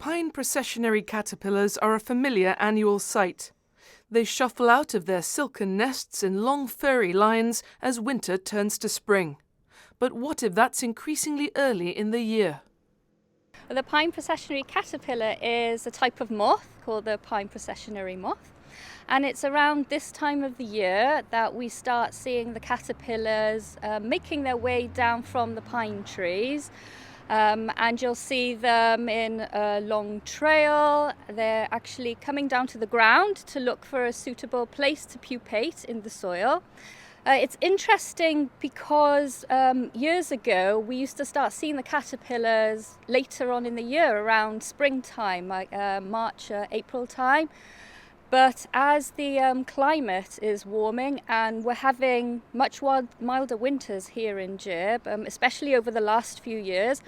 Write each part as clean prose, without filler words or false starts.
Pine processionary caterpillars are a familiar annual sight. They shuffle out of their silken nests in long furry lines as winter turns to spring. But what if that's increasingly early in the year? The pine processionary caterpillar is a type of moth called the pine processionary moth. And it's around this time of the year that we start seeing the caterpillars making their way down from the pine trees. And you'll see them in a long trail. They're actually coming down to the ground to look for a suitable place to pupate in the soil. It's interesting because years ago we used to start seeing the caterpillars later on in the year, around springtime, like March, April time. But as the climate is warming and we're having much milder winters here in Gib, especially over the last few years,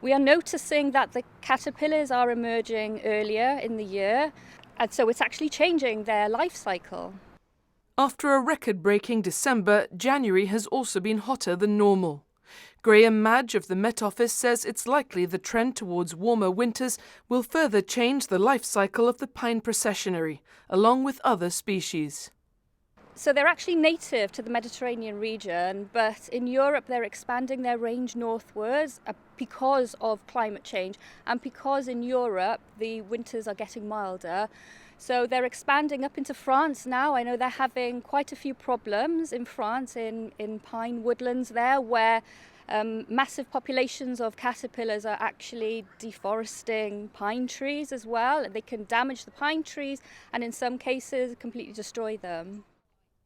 we are noticing that the caterpillars are emerging earlier in the year, and so it's actually changing their life cycle. After a record-breaking December, January has also been hotter than normal. Graham Madge of the Met Office says it's likely the trend towards warmer winters will further change the life cycle of the pine processionary, along with other species. So they're actually native to the Mediterranean region, but in Europe they're expanding their range northwards because of climate change and because in Europe the winters are getting milder. So they're expanding up into France now. I know they're having quite a few problems in France, in pine woodlands there, where massive populations of caterpillars are actually deforesting pine trees as well. They can damage the pine trees and in some cases completely destroy them.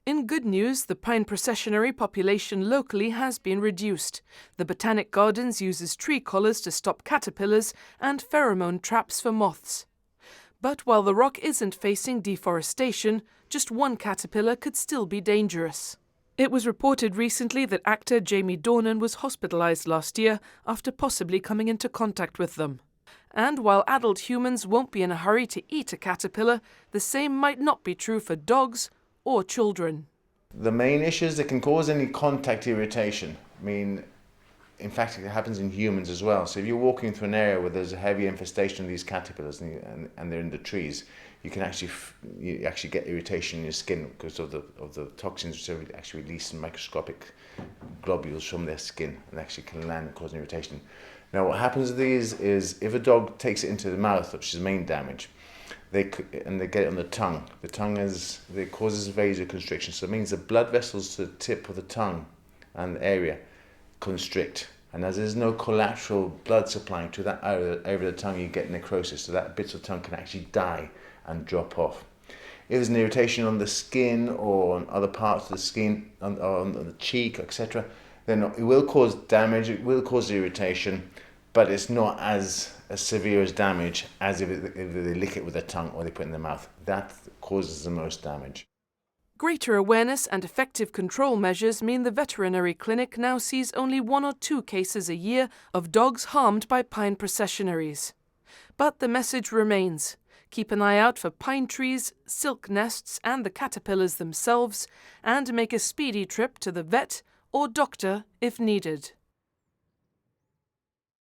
In good news, the pine processionary population locally has been reduced. The Botanic Gardens uses tree collars to stop caterpillars and pheromone traps for moths. But while the rock isn't facing deforestation, just one caterpillar could still be dangerous. It was reported recently that actor Jamie Dornan was hospitalized last year after possibly coming into contact with them. And while adult humans won't be in a hurry to eat a caterpillar, the same might not be true for dogs or children. The main issue is it can cause any contact irritation. In fact, it happens in humans as well. So if you're walking through an area where there's a heavy infestation of these caterpillars and they're in the trees, you can actually get irritation in your skin because of the toxins which are actually released in microscopic globules from their skin and actually can land and cause irritation. Now, what happens with these is if a dog takes it into the mouth, which is the main damage, they get it on the tongue. The tongue causes vasoconstriction, so it means the blood vessels to the tip of the tongue and the area constrict, and as there's no collateral blood supplying to that area of the tongue, you get necrosis, so that bits of tongue can actually die and drop off. If there's an irritation on the skin or on other parts of the skin, on the cheek, etc., then it will cause damage, it will cause irritation, but it's not as severe as damage as if they lick it with their tongue or they put it in their mouth. That causes the most damage. Greater awareness and effective control measures mean the veterinary clinic now sees only 1 or 2 cases a year of dogs harmed by pine processionaries. But the message remains: keep an eye out for pine trees, silk nests and the caterpillars themselves, and make a speedy trip to the vet or doctor if needed.